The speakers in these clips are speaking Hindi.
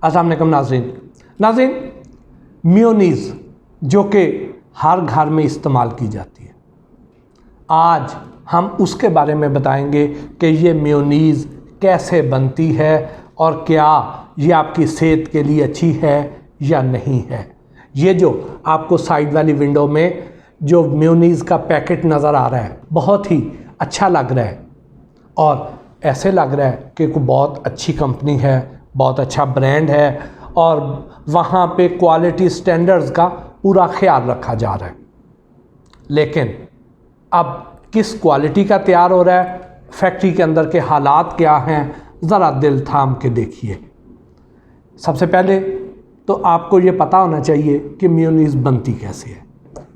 अस्सलाम वालेकुम नाज़रीन, मेयोनीज़ जो कि हर घर में इस्तेमाल की जाती है, आज हम उसके बारे में बताएंगे कि ये मेयोनीज़ कैसे बनती है और क्या ये आपकी सेहत के लिए अच्छी है या नहीं है। ये जो आपको साइड वाली विंडो में जो मेयोनीज़ का पैकेट नज़र आ रहा है बहुत ही अच्छा लग रहा है और ऐसे लग रहा है कि कोई बहुत अच्छी कंपनी है, बहुत अच्छा ब्रांड है और वहाँ पे क्वालिटी स्टैंडर्ड्स का पूरा ख्याल रखा जा रहा है। लेकिन अब किस क्वालिटी का तैयार हो रहा है, फैक्ट्री के अंदर के हालात क्या हैं, ज़रा दिल थाम के देखिए। सबसे पहले तो आपको ये पता होना चाहिए कि मेयोनीज़ बनती कैसे है।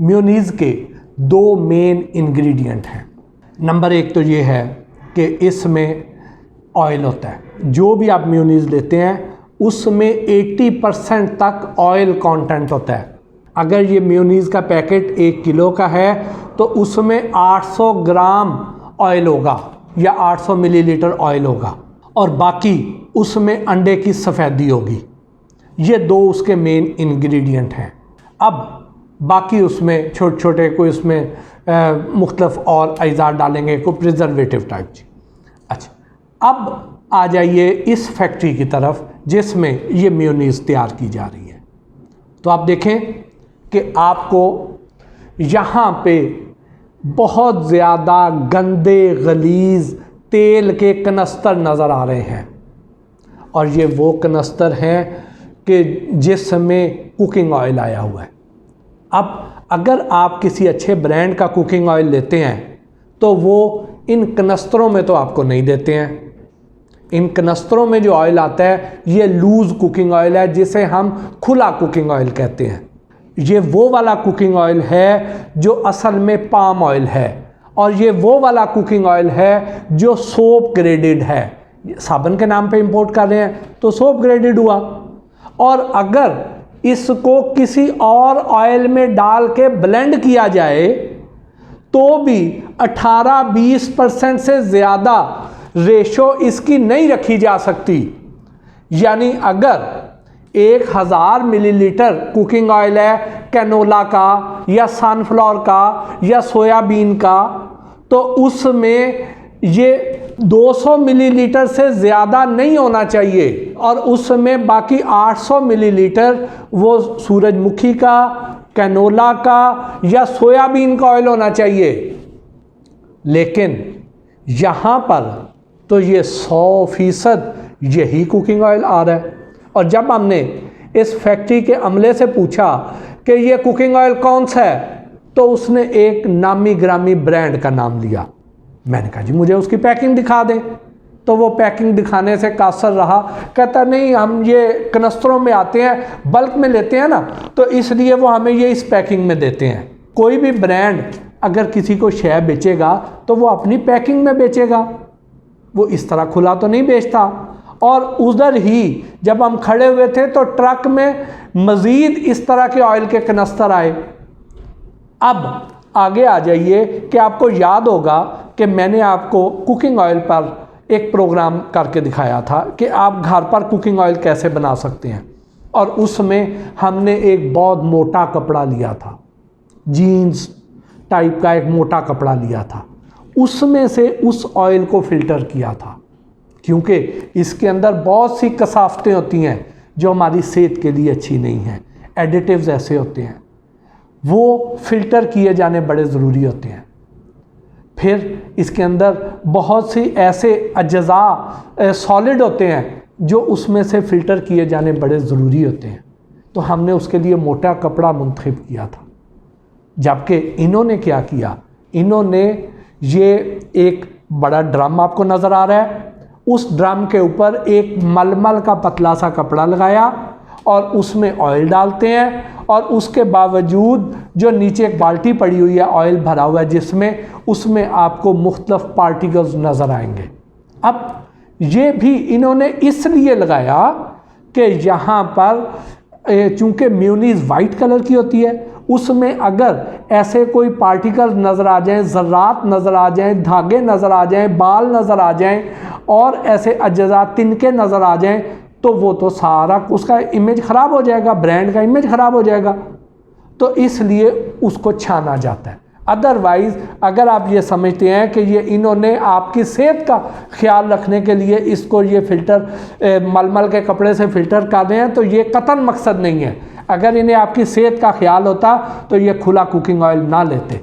मेयोनीज़ के दो मेन इंग्रेडिएंट हैं। नंबर एक तो ये है कि इसमें ऑयल होता है। जो भी आप मेयोनीज़ लेते हैं उसमें 80% तक ऑयल कंटेंट होता है। अगर ये मेयोनीज़ का पैकेट 1 किलो का है तो उसमें 800 ग्राम ऑयल होगा या 800 मिलीलीटर ऑयल होगा और बाकी उसमें अंडे की सफ़ेदी होगी। ये दो उसके मेन इंग्रेडिएंट हैं। अब बाकी उसमें छोटे छोटे कोई उसमें मुख्तलिफ और अज़ात डालेंगे, कोई प्रिजर्वेटिव टाइप जी। अच्छा, अब आ जाइए इस फैक्ट्री की तरफ जिसमें ये मेयोनीज़ तैयार की जा रही है। तो आप देखें कि आपको यहाँ पे बहुत ज़्यादा गंदे गलीज़ तेल के कनस्तर नज़र आ रहे हैं और ये वो कनस्तर हैं कि जिसमें कुकिंग ऑयल आया हुआ है। अब अगर आप किसी अच्छे ब्रांड का कुकिंग ऑयल लेते हैं तो वो इन कनस्तरों में तो आपको नहीं देते हैं। इन कनस्तरों में जो ऑयल आता है ये लूज़ कुकिंग ऑयल है जिसे हम खुला कुकिंग ऑयल कहते हैं। ये वो वाला कुकिंग ऑयल है जो असल में पाम ऑयल है और ये वो वाला कुकिंग ऑयल है जो सोप ग्रेडेड है। साबुन के नाम पे इंपोर्ट कर रहे हैं तो सोप ग्रेडेड हुआ, और अगर इसको किसी और ऑयल में डाल के ब्लेंड किया जाए तो भी 18-20% से ज़्यादा रेशो इसकी नहीं रखी जा सकती। यानी अगर 1000 मिलीलीटर कुकिंग ऑयल है कैनोला का या सनफ्लावर का या सोयाबीन का तो उसमें ये 200 मिलीलीटर से ज़्यादा नहीं होना चाहिए और उसमें बाकी 800 मिलीलीटर वो सूरजमुखी का, कैनोला का या सोयाबीन का ऑयल होना चाहिए। लेकिन यहाँ पर तो ये 100% यही कुकिंग ऑयल आ रहा है। और जब हमने इस फैक्ट्री के अमले से पूछा कि ये कुकिंग ऑयल कौन सा है तो उसने एक नामी ग्रामी ब्रांड का नाम लिया। मैंने कहा जी मुझे उसकी पैकिंग दिखा दें, तो वो पैकिंग दिखाने से कासर रहा। कहता नहीं, हम ये कनस्तरों में आते हैं, बल्क में लेते हैं ना, तो इसलिए वो हमें ये इस पैकिंग में देते हैं। कोई भी ब्रांड अगर किसी को शय बेचेगा तो वो अपनी पैकिंग में बेचेगा, वो इस तरह खुला तो नहीं बेचता। और उधर ही जब हम खड़े हुए थे तो ट्रक में मज़ीद इस तरह के ऑयल के कनस्तर आए। अब आगे आ जाइए कि आपको याद होगा कि मैंने आपको कुकिंग ऑयल पर एक प्रोग्राम करके दिखाया था कि आप घर पर कुकिंग ऑयल कैसे बना सकते हैं, और उसमें हमने एक बहुत मोटा कपड़ा लिया था, जीन्स टाइप का एक मोटा कपड़ा लिया था, उसमें से उस ऑयल को फ़िल्टर किया था क्योंकि इसके अंदर बहुत सी कसाफतें होती हैं जो हमारी सेहत के लिए अच्छी नहीं हैं। एडिटिव्स ऐसे होते हैं, वो फ़िल्टर किए जाने बड़े ज़रूरी होते हैं। फिर इसके अंदर बहुत सी ऐसे अज्जा सॉलिड होते हैं जो उसमें से फ़िल्टर किए जाने बड़े ज़रूरी होते हैं। तो हमने उसके लिए मोटा कपड़ा मुंतखब किया था। जबकि इन्होंने क्या किया, इन्होंने ये एक बड़ा ड्रम आपको नज़र आ रहा है, उस ड्रम के ऊपर एक मलमल का पतला सा कपड़ा लगाया और उसमें ऑयल डालते हैं, और उसके बावजूद जो नीचे एक बाल्टी पड़ी हुई है ऑयल भरा हुआ है जिसमें, उसमें आपको मुख्तलिफ पार्टिकल्स नज़र आएंगे। अब ये भी इन्होंने इसलिए लगाया कि यहाँ पर चूँकि मेयोनीज़ वाइट कलर की होती है, उसमें अगर ऐसे कोई पार्टिकल्स नज़र आ जाएं, ज़र्रात नज़र आ जाएं, धागे नज़र आ जाएं, बाल नज़र आ जाएं और ऐसे अज्जा तिनके नज़र आ जाएं तो वो तो सारा उसका इमेज ख़राब हो जाएगा, ब्रांड का इमेज ख़राब हो जाएगा। तो इसलिए उसको छाना जाता है। अदरवाइज़ अगर आप ये समझते हैं कि ये इन्होंने आपकी सेहत का ख्याल रखने के लिए इसको ये फ़िल्टर मलमल के कपड़े से फ़िल्टर कर रहे हैं, तो ये कतई मकसद नहीं है। अगर इन्हें आपकी सेहत का ख्याल होता तो ये खुला कुकिंग ऑयल ना लेते,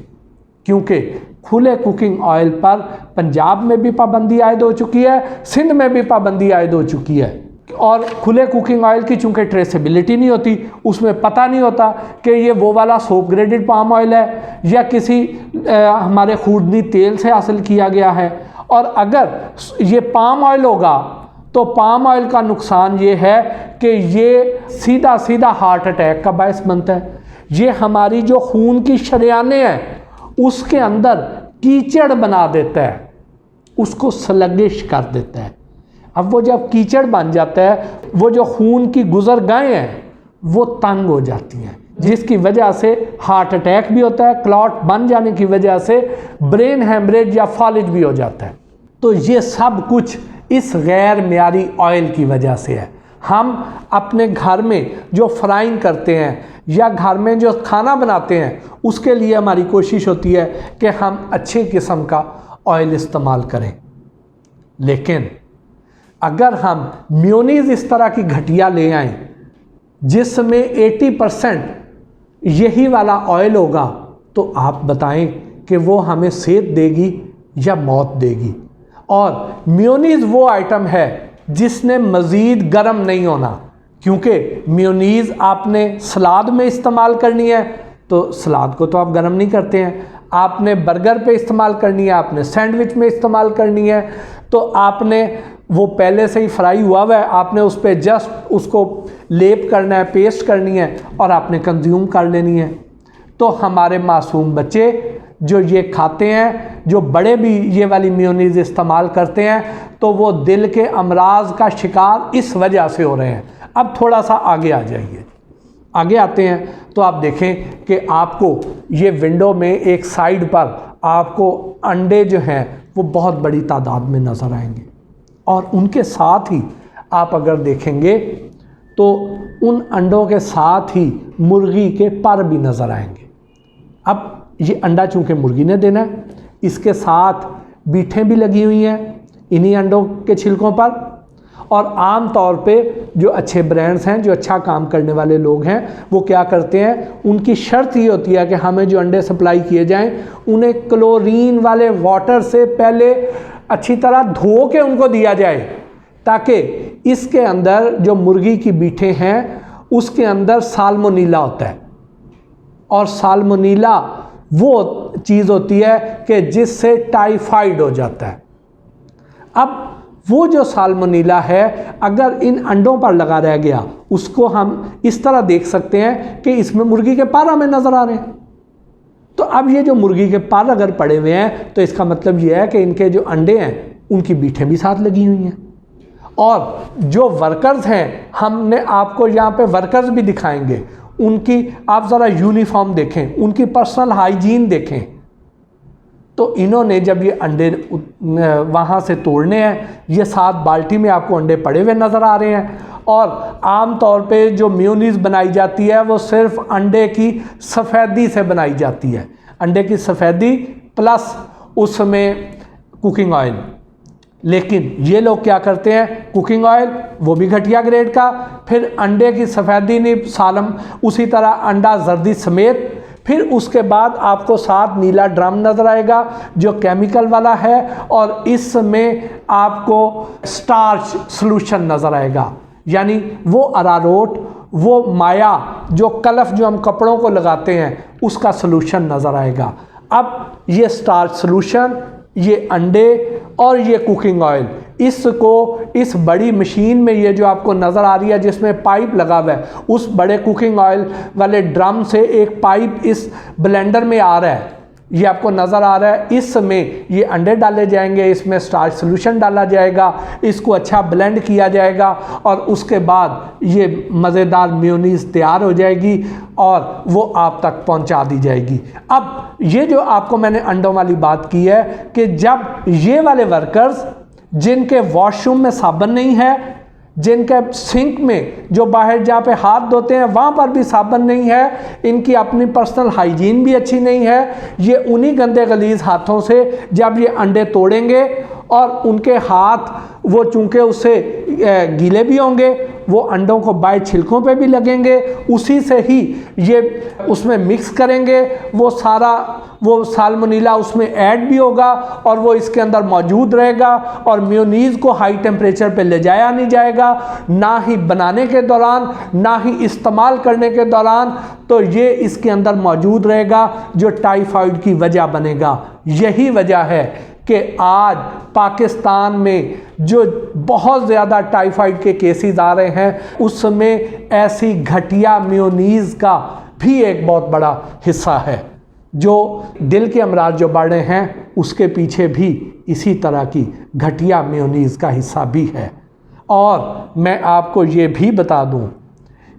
क्योंकि खुले कुकिंग ऑयल पर पंजाब में भी पाबंदी आयद हो चुकी है, सिंध में भी पाबंदी आयद हो चुकी है। और खुले कुकिंग ऑयल की चूँकि ट्रेसेबिलिटी नहीं होती, उसमें पता नहीं होता कि ये वो वाला सोप ग्रेडेड पाम ऑयल है या किसी हमारे खूर्दनी तेल से हासिल किया गया है। और अगर ये पाम ऑयल होगा तो पाम ऑयल का नुकसान ये है कि ये सीधा सीधा हार्ट अटैक का बायस बनता है। ये हमारी जो खून की शरेयानें हैं उसके अंदर कीचड़ बना देता है, उसको स्लगिश कर देता है। अब वो जब कीचड़ बन जाता है, वो जो खून की गुजर गायें हैं वो तंग हो जाती हैं, जिसकी वजह से हार्ट अटैक भी होता है, क्लॉट बन जाने की वजह से ब्रेन हेमरेज या फॉलेज भी हो जाता है। तो ये सब कुछ इस गैर मियारी ऑयल की वजह से है। हम अपने घर में जो फ्राइंग करते हैं या घर में जो खाना बनाते हैं उसके लिए हमारी कोशिश होती है कि हम अच्छे किस्म का ऑयल इस्तेमाल करें, लेकिन अगर हम मेयोनीज़ इस तरह की घटिया ले आएँ जिसमें 80% यही वाला ऑयल होगा, तो आप बताएं कि वो हमें सेहत देगी या मौत देगी। और मेयोनीज़ वो आइटम है जिसने मज़ीद गर्म नहीं होना, क्योंकि मेयोनीज़ आपने सलाद में इस्तेमाल करनी है तो सलाद को तो आप गर्म नहीं करते हैं, आपने बर्गर पे इस्तेमाल करनी है, आपने सैंडविच में इस्तेमाल करनी है, तो आपने वो पहले से ही फ्राई हुआ है, आपने उस पर जस्ट उसको लेप करना है, पेस्ट करनी है और आपने कंज्यूम कर लेनी है। तो हमारे मासूम बच्चे जो ये खाते हैं, जो बड़े भी ये वाली मेयोनीज़ इस्तेमाल करते हैं, तो वो दिल के अमराज का शिकार इस वजह से हो रहे हैं। अब थोड़ा सा आगे आ जाइए, आगे आते हैं तो आप देखें कि आपको ये विंडो में एक साइड पर आपको अंडे जो हैं वो बहुत बड़ी तादाद में नज़र आएंगे, और उनके साथ ही आप अगर देखेंगे तो उन अंडों के साथ ही मुर्गी के पर भी नज़र आएंगे। अब ये अंडा चूँकि मुर्गी ने देना है, इसके साथ बीठें भी लगी हुई हैं इन्हीं अंडों के छिलकों पर। और आम तौर पे जो अच्छे ब्रांड्स हैं, जो अच्छा काम करने वाले लोग हैं, वो क्या करते हैं, उनकी शर्त ये होती है कि हमें जो अंडे सप्लाई किए जाएं उन्हें क्लोरीन वाले वाटर से पहले अच्छी तरह धो के उनको दिया जाए, ताकि इसके अंदर जो मुर्गी की बीठें हैं उसके अंदर साल्मोनीला होता है, और साल्मोनीला वो चीज़ होती है कि जिससे टाइफाइड हो जाता है। अब वो जो साल्मोनीला है अगर इन अंडों पर लगा रह गया, उसको हम इस तरह देख सकते हैं कि इसमें मुर्गी के पर हमें नज़र आ रहे हैं। तो अब ये जो मुर्गी के पर अगर पड़े हुए हैं तो इसका मतलब ये है कि इनके जो अंडे हैं उनकी बीठें भी साथ लगी हुई हैं। और जो वर्कर्स हैं, हमने आपको यहाँ पे वर्कर्स भी दिखाएंगे, उनकी आप ज़रा यूनिफॉर्म देखें, उनकी पर्सनल हाइजीन देखें। तो इन्होंने जब ये अंडे वहाँ से तोड़ने हैं, ये 7 बाल्टी में आपको अंडे पड़े हुए नज़र आ रहे हैं। और आम तौर पे जो मेयोनीज़ बनाई जाती है वो सिर्फ अंडे की सफ़ेदी से बनाई जाती है, अंडे की सफ़ेदी प्लस उसमें कुकिंग ऑयल। लेकिन ये लोग क्या करते हैं, कुकिंग ऑयल वो भी घटिया ग्रेड का, फिर अंडे की सफ़ेदी नहीं सालम, उसी तरह अंडा जर्दी समेत, फिर उसके बाद आपको साथ नीला ड्रम नज़र आएगा जो केमिकल वाला है, और इसमें आपको स्टार्च सॉल्यूशन नज़र आएगा, यानी वो अरारोट, वो माया जो कलफ जो हम कपड़ों को लगाते हैं उसका सॉल्यूशन नज़र आएगा। अब ये स्टार्च सॉल्यूशन, ये अंडे और ये कुकिंग ऑयल, इसको इस बड़ी मशीन में ये जो आपको नज़र आ रही है जिसमें पाइप लगा हुआ है, उस बड़े कुकिंग ऑयल वाले ड्रम से एक पाइप इस ब्लेंडर में आ रहा है, ये आपको नज़र आ रहा है। इसमें ये अंडे डाले जाएंगे, इसमें स्टार्च सॉल्यूशन डाला जाएगा, इसको अच्छा ब्लेंड किया जाएगा और उसके बाद ये मज़ेदार मेयोनीज़ तैयार हो जाएगी और वो आप तक पहुंचा दी जाएगी। अब ये जो आपको मैंने अंडों वाली बात की है कि जब ये वाले वर्कर्स जिनके वॉशरूम में साबुन नहीं है, जिनके सिंक में जो बाहर जहाँ पे हाथ धोते हैं वहाँ पर भी साबुन नहीं है, इनकी अपनी पर्सनल हाइजीन भी अच्छी नहीं है। ये उन्हीं गंदे गलीज हाथों से जब ये अंडे तोड़ेंगे और उनके हाथ वो चूँकि उससे गीले भी होंगे, वो अंडों को बाहर छिलकों पे भी लगेंगे, उसी से ही ये उसमें मिक्स करेंगे, वो सारा वो साल्मोनेला उसमें ऐड भी होगा और वो इसके अंदर मौजूद रहेगा और मेयोनीज़ को हाई टेम्परेचर पे ले जाया नहीं जाएगा, ना ही बनाने के दौरान ना ही इस्तेमाल करने के दौरान, तो ये इसके अंदर मौजूद रहेगा जो टाइफाइड की वजह बनेगा। यही वजह है कि आज पाकिस्तान में जो बहुत ज़्यादा टाइफाइड के केसेस आ रहे हैं उसमें ऐसी घटिया मेयोनीज़ का भी एक बहुत बड़ा हिस्सा है। जो दिल के अमराज जो बढ़ रहे हैं उसके पीछे भी इसी तरह की घटिया मेयोनीज़ का हिस्सा भी है। और मैं आपको ये भी बता दूं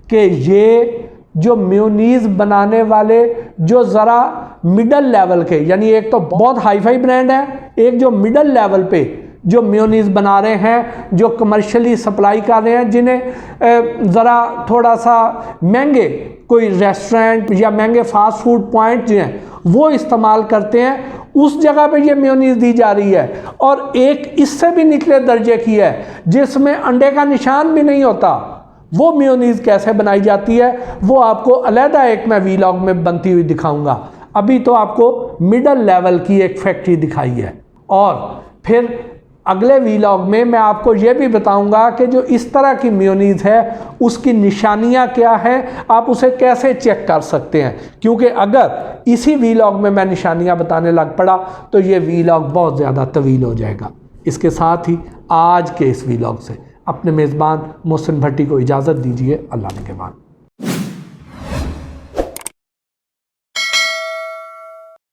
कि ये जो मेयोनीज़ बनाने वाले जो ज़रा मिडल लेवल के, यानी एक तो बहुत हाई फाई ब्रांड है, एक जो मिडल लेवल पे जो मेयोनीज़ बना रहे हैं, जो कमर्शियली सप्लाई कर रहे हैं, जिन्हें ज़रा थोड़ा सा महंगे कोई रेस्टोरेंट या महंगे फास्ट फूड पॉइंट जो हैं वो इस्तेमाल करते हैं, उस जगह पे ये मेयोनीज़ दी जा रही है। और एक इससे भी निचले दर्जे की है जिसमें अंडे का निशान भी नहीं होता, वो मेयोनीज़ कैसे बनाई जाती है वो आपको अलहदा एक मैं वीलॉग में बनती हुई दिखाऊंगा। अभी तो आपको मिडल लेवल की एक फैक्ट्री दिखाई है, और फिर अगले वीलॉग में मैं आपको ये भी बताऊंगा कि जो इस तरह की मेयोनीज़ है उसकी निशानियां क्या हैं, आप उसे कैसे चेक कर सकते हैं। क्योंकि अगर इसी वीलॉग में मैं निशानियां बताने लग पड़ा तो ये वीलॉग बहुत ज़्यादा तवील हो जाएगा। इसके साथ ही आज के इस वीलॉग से अपने मेज़बान मोहसिन भट्टी को इजाज़त दीजिए। अल्लाह ने के बाद।